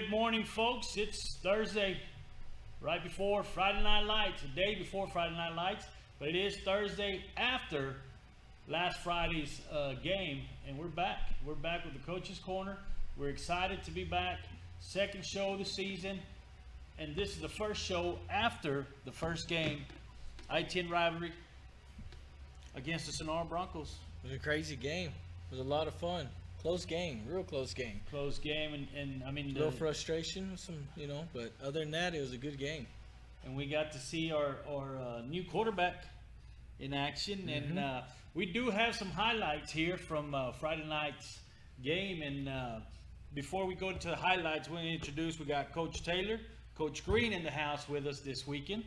Good morning, folks. It's Thursday, right before Friday Night Lights, a day before Friday Night Lights, but it is Thursday after last Friday's game, and we're back. We're back with the Coach's Corner. We're excited to be back. Second show of the season, and this is the first show after the first game, I-10 rivalry against the Sonora Broncos. It was a crazy game. It was a lot of fun. Close game, real close game. Close game, and I mean, A little frustration, but other than that, it was a good game. And we got to see our new quarterback in action, and we do have some highlights here from Friday night's game. And before we go into the highlights, we introduce, we got Coach Taylor, Coach Green in the house with us this weekend.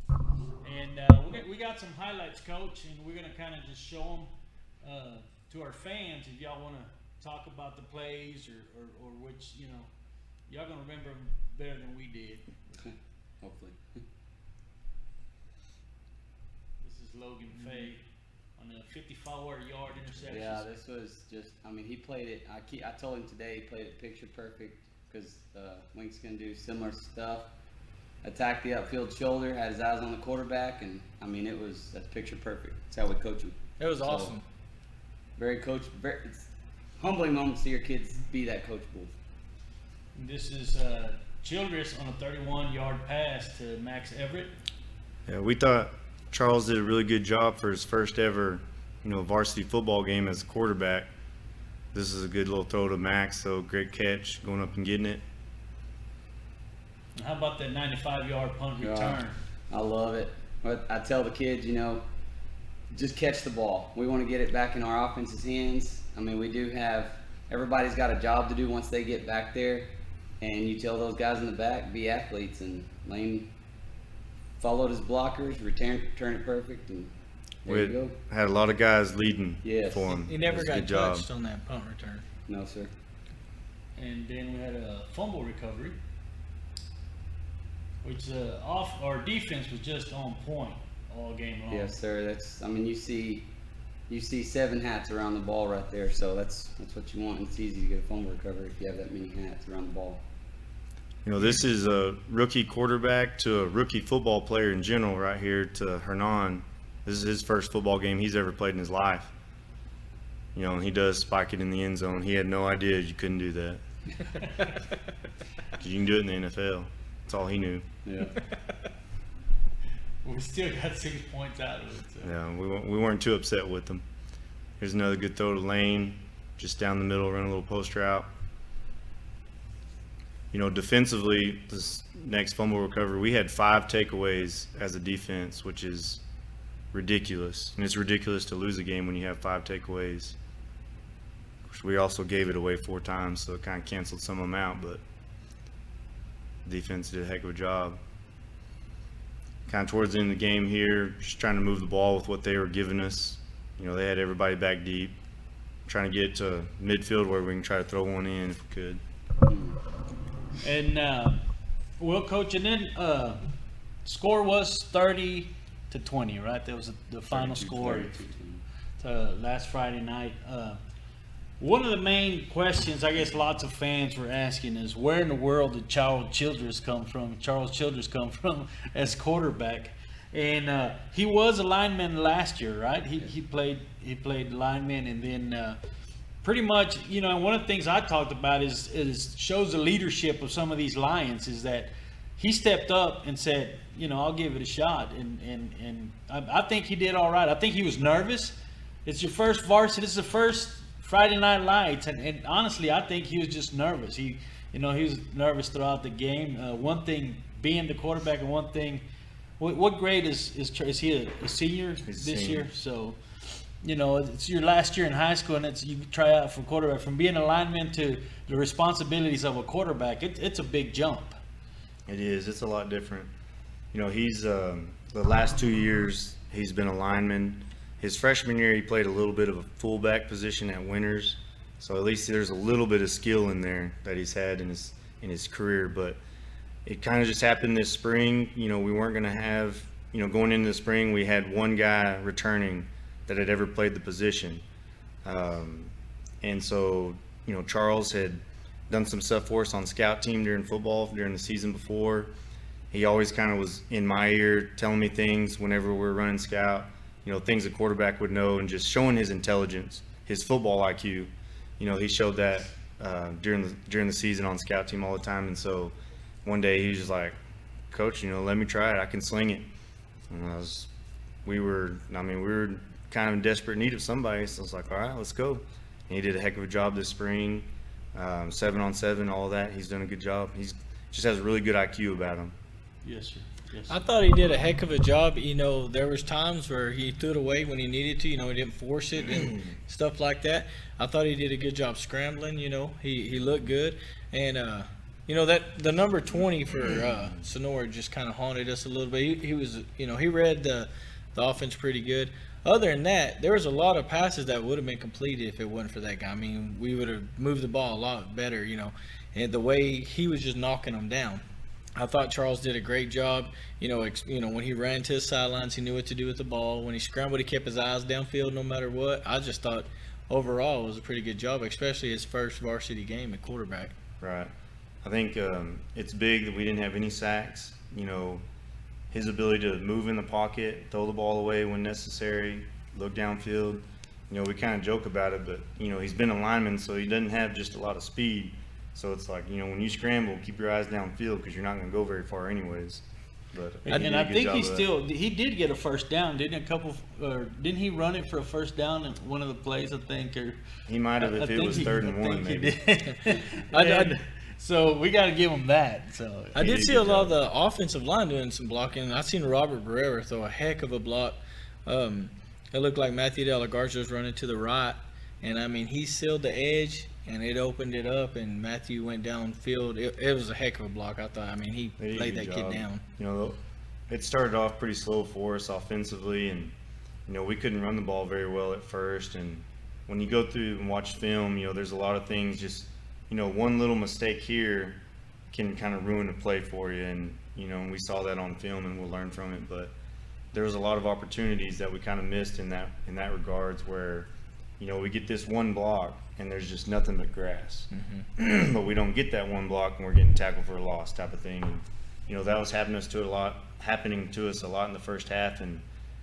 And we got some highlights, Coach, and we're going to kind of just show them to our fans if y'all want to talk about the plays or which, y'all going to remember them better than we did. Hopefully. This is Logan Fay on a 54-yard interception. Yeah, this was just, he played it. I told him today he played it picture perfect because Wink's going to do similar stuff. Attack the upfield shoulder, had his eyes on the quarterback, and that's picture perfect. That's how we coach him. It was awesome. It's humbling moment to see your kids be that coachable. This is Childress on a 31-yard pass to Max Everett. Yeah, we thought Charles did a really good job for his first ever, varsity football game as a quarterback. This is a good little throw to Max, so great catch, going up and getting it. How about that 95-yard punt return? I love it. But I tell the kids, just catch the ball. We want to get it back in our offense's hands. We do have – everybody's got a job to do once they get back there. And you tell those guys in the back, be athletes. And Lane followed his blockers, returned it perfect, and there you go. Had a lot of guys leading for him. He never got touched on that punt return. No, sir. And then we had a fumble recovery, which our defense was just on point all game long. Yes, sir. That's you see 7 hats around the ball right there, so that's what you want. And it's easy to get a fumble recovery if you have that many hats around the ball. This is a rookie quarterback to a rookie football player in general right here to Hernan. This is his first football game he's ever played in his life. And he does spike it in the end zone. He had no idea you couldn't do that. 'Cause you can do it in the NFL. That's all he knew. Yeah. We still got 6 points out of it. So. Yeah, we weren't too upset with them. Here's another good throw to Lane, just down the middle, run a little post route. Defensively, this next fumble recovery, we had 5 takeaways as a defense, which is ridiculous. And it's ridiculous to lose a game when you have 5 takeaways. We also gave it away 4 times, so it kind of canceled some of them out, but defense did a heck of a job. Kind of towards the end of the game here, just trying to move the ball with what they were giving us. They had everybody back deep, trying to get to midfield where we can try to throw one in if we could. And well, Coach, and then score was 30-20, right? That was the final score to last Friday night. One of the main questions I guess lots of fans were asking is, where in the world did Charles Childress come from as quarterback? And he was a lineman last year, right? He played lineman, and then pretty much, one of the things I talked about is shows the leadership of some of these Lions is that he stepped up and said, I'll give it a shot, and I think he did all right. I think he was nervous. It's your first varsity. This is the first Friday Night Lights, and honestly, I think he was just nervous. He was nervous throughout the game. One thing being the quarterback, and one thing, what grade is he a senior this year? So, it's your last year in high school, and you try out for quarterback. From being a lineman to the responsibilities of a quarterback, it's a big jump. It is. It's a lot different. He's the last 2 years he's been a lineman. His freshman year, he played a little bit of a fullback position at Winters, so at least there's a little bit of skill in there that he's had in his career. But it kind of just happened this spring. We weren't going to have, going into the spring, we had one guy returning that had ever played the position, and so Charles had done some stuff for us on scout team during football during the season before. He always kind of was in my ear telling me things whenever we're running scout, things a quarterback would know, and just showing his intelligence, his football IQ. He showed that during the season on scout team all the time. And so one day he was just like, "Coach, let me try it. I can sling it." And we were kind of in desperate need of somebody. So I was like, "All right, let's go." And he did a heck of a job this spring, 7-on-7, all of that. He's done a good job. He's just has a really good IQ about him. Yes, sir. Yes. I thought he did a heck of a job. There was times where he threw it away when he needed to. He didn't force it and stuff like that. I thought he did a good job scrambling. He looked good. And, that the number 20 for Sonora just kind of haunted us a little bit. He was, he read the offense pretty good. Other than that, there was a lot of passes that would have been completed if it wasn't for that guy. I mean, we would have moved the ball a lot better, and the way he was just knocking them down. I thought Charles did a great job. When he ran to his sidelines, he knew what to do with the ball. When he scrambled, he kept his eyes downfield no matter what. I just thought overall it was a pretty good job, especially his first varsity game at quarterback. Right. I think it's big that we didn't have any sacks. His ability to move in the pocket, throw the ball away when necessary, look downfield. We kind of joke about it, but, he's been a lineman, so he doesn't have just a lot of speed. So it's like, when you scramble, keep your eyes downfield because you're not going to go very far anyways. But and I think he did get a first down, didn't didn't he run it for a first down in one of the plays, I think? Or he might have if it was 3rd and 1, maybe. So we got to give him that. So I did see a lot of the offensive line doing some blocking. I seen Robert Barrera throw a heck of a block. It looked like Matthew De La Garza was running to the right, and he sealed the edge. And it opened it up, and Matthew went downfield. It was a heck of a block, I thought. He laid that kid down. It started off pretty slow for us offensively, and, we couldn't run the ball very well at first. And when you go through and watch film, there's a lot of things just, one little mistake here can kind of ruin a play for you. And, we saw that on film, and we'll learn from it. But there was a lot of opportunities that we kind of missed in that regards where, we get this one block, and there's just nothing but grass. Mm-hmm. But we don't get that one block, and we're getting tackled for a loss type of thing. And, that was happening to us a lot in the first half, and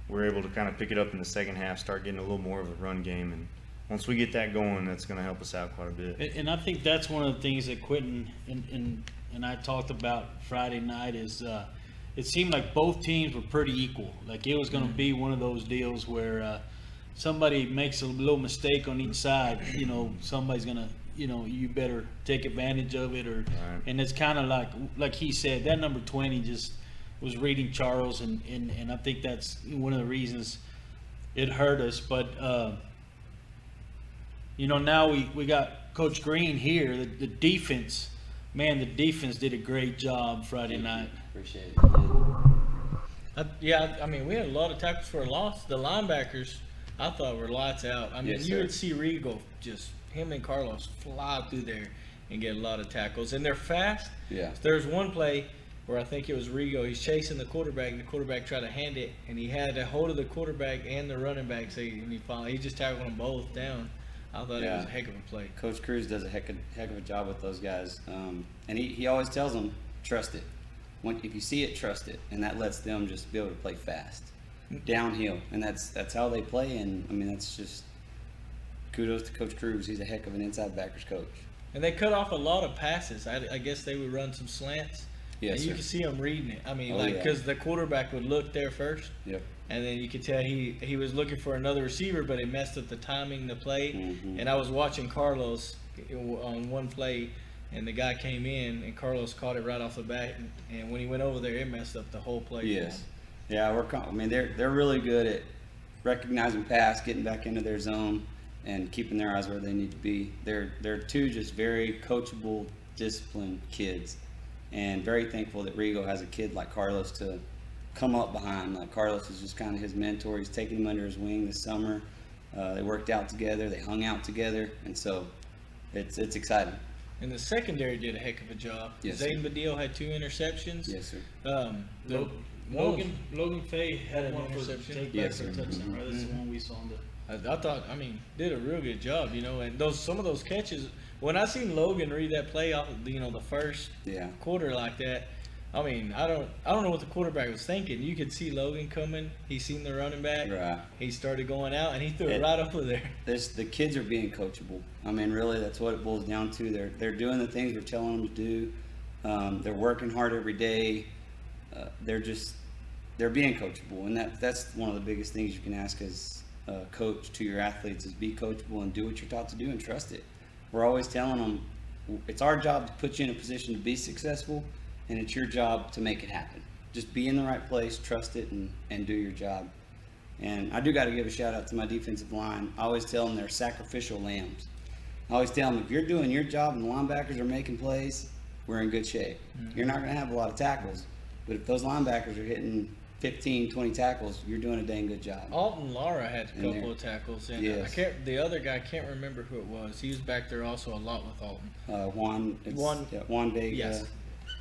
we're able to kind of pick it up in the second half, start getting a little more of a run game. And once we get that going, that's going to help us out quite a bit. And I think that's one of the things that Quentin and I talked about Friday night is it seemed like both teams were pretty equal. Like it was going to be one of those deals where somebody makes a little mistake on each side, somebody's going to, you better take advantage of it. Right. And it's kind of like he said, that number 20 just was reading Charles, and I think that's one of the reasons it hurt us. But, now we got Coach Green here. The defense, man, the defense did a great job Friday night. Appreciate it. We had a lot of tackles for a loss. The linebackers, I thought were lights out. You would see Rigo, just him and Carlos fly through there and get a lot of tackles. And they're fast. Yeah. There's one play where I think it was Rigo. He's chasing the quarterback, and the quarterback tried to hand it, and he had a hold of the quarterback and the running back. So he just tackled them both down. I thought it was a heck of a play. Coach Cruz does a heck of a job with those guys. And he always tells them, trust it. If you see it, trust it. And that lets them just be able to play fast. Downhill, and that's how they play, and that's just kudos to Coach Cruz. He's a heck of an inside backers coach. And they cut off a lot of passes. I guess they would run some slants. Yes, and you could see them reading it. Because the quarterback would look there first. Yep. And then you could tell he was looking for another receiver, but he messed up the timing, the play. Mm-hmm. And I was watching Carlos on one play, and the guy came in, and Carlos caught it right off the bat. And when he went over there, it messed up the whole play. Yes. Yeah, they're really good at recognizing pass, getting back into their zone, and keeping their eyes where they need to be. They're two just very coachable, disciplined kids, and very thankful that Rigo has a kid like Carlos to come up behind. Like Carlos is just kind of his mentor. He's taking him under his wing this summer. They worked out together, they hung out together, and so it's exciting. And the secondary did a heck of a job. Yes, Zayden Badil had 2 interceptions. Yes, sir. Logan Fay had one interception. Take back for a touchdown. Right? That's the one we saw. I thought, did a real good job, and some of those catches when I seen Logan read that play off, the first Yeah. quarter like that, I mean, I don't know what the quarterback was thinking. You could see Logan coming. He seen the running back. Right. He started going out, and he threw it It- right over there. The kids are being coachable. I mean, really, that's what it boils down to. They're doing the things we're telling them to do. They're working hard every day. They're being coachable, and that's one of the biggest things you can ask as a coach to your athletes is be coachable and do what you're taught to do and trust it. We're always telling them it's our job to put you in a position to be successful, and it's your job to make it happen. Just be in the right place, trust it, and do your job. And I do got to give a shout out to my defensive line. I always tell them they're sacrificial lambs. I always tell them if you're doing your job and the linebackers are making plays, we're in good shape. You're not going to have a lot of tackles, but if those linebackers are hitting 15, 20 tackles, you're doing a dang good job. Alton Lara had a In couple there. of tackles, and Yes. the other guy, I can't remember who it was. He was back there also a lot with Alton. Juan Vega. Yes.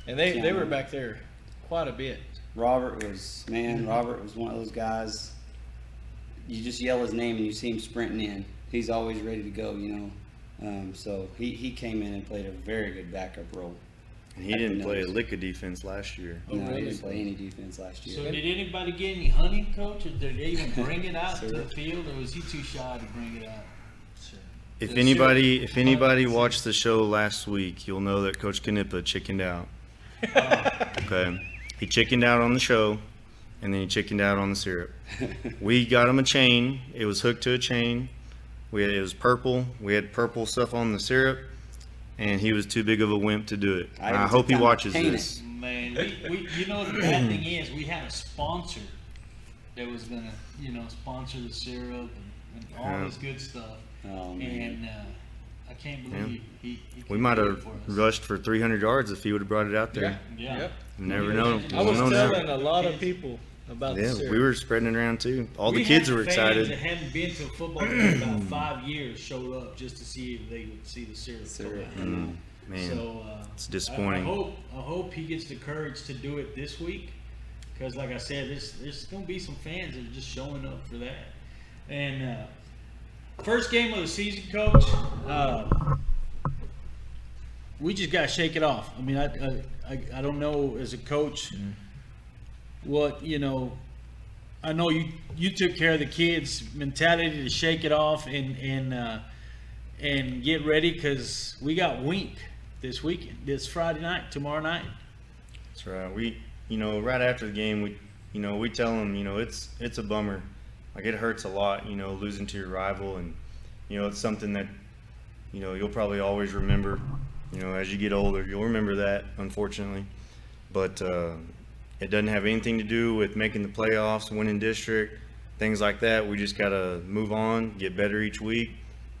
And they Keanu. were back there quite a bit. Robert was one of those guys. You just yell his name and you see him sprinting in. He's always ready to go, so he came in and played a very good backup role. And he didn't play a lick of defense last year. Oh, No, he really? didn't play any defense last year. So did anybody get any honey, Coach, or did they even bring it out to the field, or was he too shy to bring it out? If The anybody syrup. watched the show last week, you'll know that Coach Knippa chickened out. Okay, he chickened out on the show, and then he chickened out on the syrup. We got him a chain. It was hooked to a chain. It was purple. We had purple stuff on the syrup, and he was too big of a wimp to do it. I And I even hope took he time to watches paint this. Man, we the bad thing is we had a sponsor that was gonna, sponsor the syrup and all Yeah. this good stuff. Oh, man. And I can't believe he We might did it have for us. rushed for 300 yards if he would have brought it out there. Yeah. Yep. Never know. I was We'll know telling now. a lot of people about the Yeah, syrup. we were spreading it around too. All the We kids had were fans excited. that hadn't been to a football game in about 5 years showed up just to see if they would see the syrup. Syrup. come out. Man, So it's disappointing. I hope he gets the courage to do it this week, because like I said, there's going to be some fans that are just showing up for that. And first game of the season, Coach. We just got to shake it off. I mean, I don't know as a coach what I know you took care of the kids' mentality to shake it off and get ready, because we got Wink this weekend, this Friday night, tomorrow night. That's right. We, right after the game, we tell them, it's a bummer. Like, it hurts a lot, losing to your rival, and it's something that you'll probably always remember. As you get older, you'll remember that, unfortunately. But it doesn't have anything to do with making the playoffs, winning district, things like that. We just gotta move on, get better each week,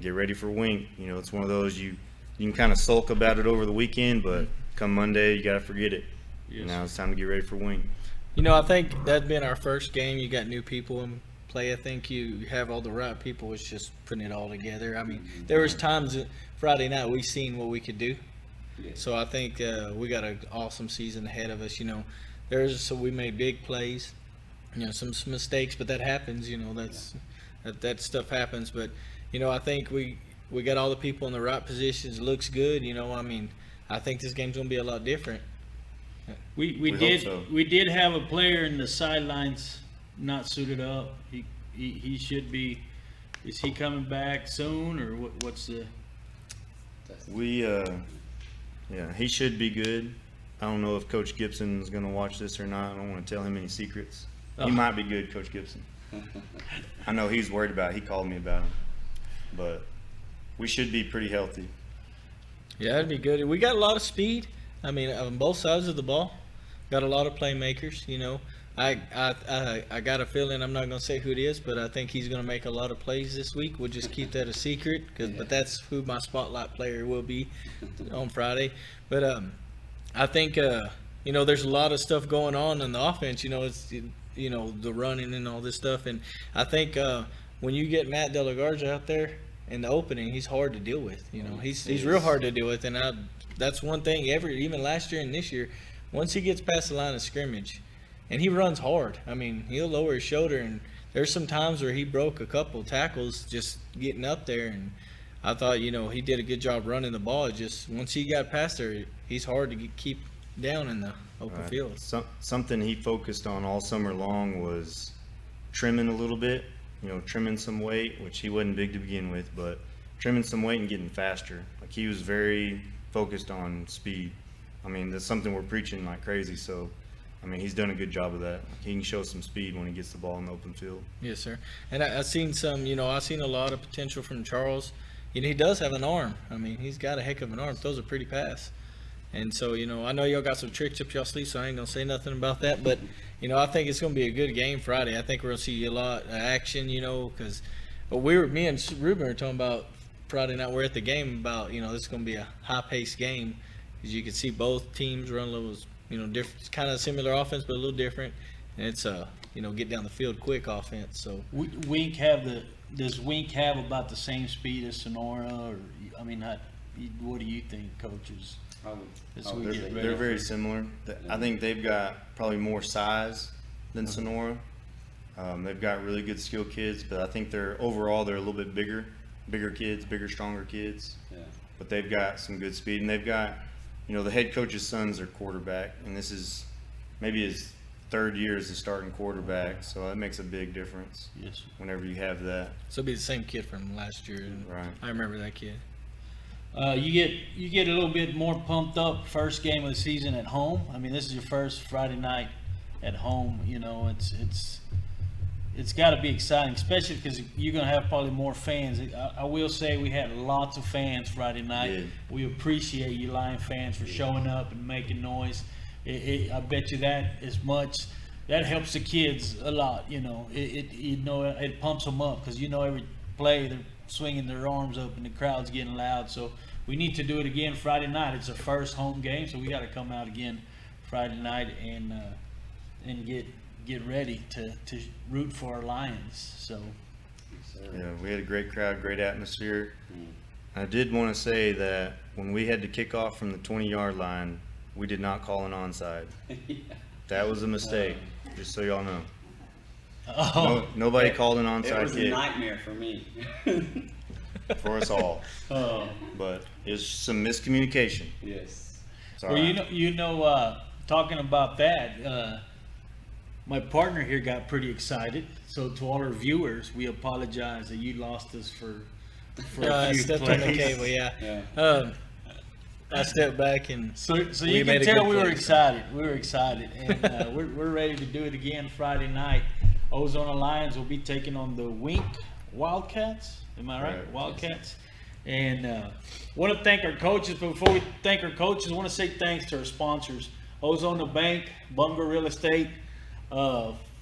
get ready for Wink. It's one of those you can kind of sulk about it over the weekend, but come Monday, you gotta forget it. Yes. Now it's time to get ready for Wink. I think that'd been our first game. You got new people in play. I think you have all the right people. It's just putting it all together. I mean, there was times that Friday night we seen what we could do. So I think we got an awesome season ahead of us. So we made big plays, some mistakes, but that happens. That stuff happens. But I think we got all the people in the right positions. It looks good. I think this game's gonna be a lot different. We hope did so. we did have a player in the sidelines not suited up. He should be. Is he coming back soon, or what's the? Yeah, he should be good. I don't know if Coach Gibson is going to watch this or not. I don't want to tell him any secrets. He might be good, Coach Gibson. I know he's worried about it. He called me about him. But we should be pretty healthy. Yeah, that'd be good. We got a lot of speed. I mean, on both sides of the ball, got a lot of playmakers. I got a feeling, I'm not going to say who it is, but I think he's going to make a lot of plays this week. We'll just keep that a secret, but that's who my spotlight player will be on Friday. But I think there's a lot of stuff going on in the offense. It's the running and all this stuff, and I think when you get Matt Delagarza out there in the opening, he's hard to deal with. He's real hard to deal with, and that's one thing. Even last year and this year, once he gets past the line of scrimmage. And he runs hard. I mean, he'll lower his shoulder, and there's some times where he broke a couple tackles just getting up there. And I thought, you know, he did a good job running the ball. It just once he got past there, he's hard to keep down in the open Right. field. Something he focused on all summer long was trimming a little bit, you know, trimming some weight, which he wasn't big to begin with, but trimming some weight and getting faster. Like, he was very focused on speed. I mean, that's something we're preaching like crazy. So, I mean, he's done a good job of that. He can show some speed when he gets the ball in the open field. Yes, sir. And I've seen some, you know, I've seen a lot of potential from Charles. You know, he does have an arm. I mean, he's got a heck of an arm. Throws a pretty pass. And so, you know, I know y'all got some tricks up y'all sleeve, so I ain't going to say nothing about that. But, you know, I think it's going to be a good game Friday. I think we're going to see a lot of action, you know, because me and Ruben were talking about Friday night. We're at the game about, you know, this is going to be a high-paced game because you can see both teams run levels, you know, different, kind of similar offense, but a little different. And it's, you know, get down the field quick offense. So Does Wink have about the same speed as Sonora? Or, I mean, what do you think, coaches? They're very similar. I think they've got probably more size than Sonora. They've got really good skilled kids, but I think overall they're a little bit bigger kids, stronger kids. Yeah. But they've got some good speed, and they've got, you know, the head coach's son's their quarterback, and this is maybe his third year as a starting quarterback, so that makes a big difference. Yes. Whenever you have that. it'll be the same kid from last year. Right. I remember that kid. You get a little bit more pumped up first game of the season at home. I mean, this is your first Friday night at home. You know, it's got to be exciting, especially because you're going to have probably more fans. I will say we had lots of fans Friday night. Yeah. We appreciate you Lion fans for showing up and making noise. I bet you that that helps the kids a lot. You know, it pumps them up because, you know, every play they're swinging their arms up and the crowd's getting loud. So we need to do it again Friday night. It's our first home game, so we got to come out again Friday night and get ready to root for our Lions. So Yeah, we had a great crowd, great atmosphere. I did want to say that when we had to kick off from the 20-yard line, we did not call an onside. That was a mistake, just so y'all know. Nobody called an onside It was a kick nightmare for me. for us all. But it's some miscommunication. Yes. It's all well, right. talking about that, my partner here got pretty excited. So to all our viewers, we apologize that you lost us for a I few stepped on the plays. cable, yeah. Yeah. I stepped back and So We you made can a tell good we were play. excited. We were excited, and we're ready to do it again Friday night. Ozona Lions will be taking on the Wink Wildcats. Am I right? Right. Wildcats. And want to thank our coaches. But before we thank our coaches, I want to say thanks to our sponsors: Ozona Bank, Bunga Real Estate,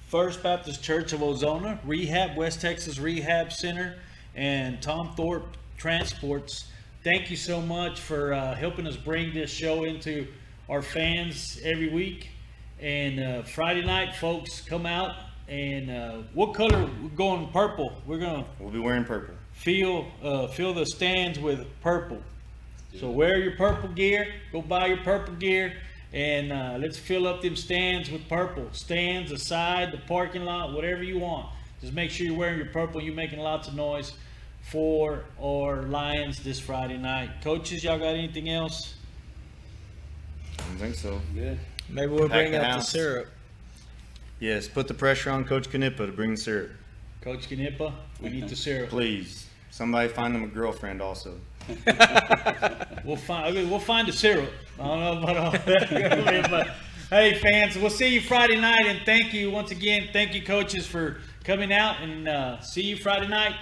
First Baptist Church of Ozona, Rehab, West Texas Rehab Center, and Tom Thorpe Transports. Thank you so much for helping us bring this show into our fans every week. And Friday night, folks, come out. And what color? We're going purple. We'll be wearing purple. Fill the stands with purple. So wear your purple gear. Go buy your purple gear. And let's fill up them stands with purple. Stands, the side, the parking lot, whatever you want. Just make sure you're wearing your purple. You're making lots of noise for our Lions this Friday night. Coaches, y'all got anything else? I don't think so. Good. maybe we'll Pack bring the out the house. syrup. Yes, put the pressure on Coach Knippa to bring the syrup. Coach Knippa, we need the syrup. Please. Somebody find them a girlfriend also. We'll find the syrup. I don't know about all that. But hey, fans, we'll see you Friday night. And thank you once again. Thank you, coaches, for coming out. And see you Friday night.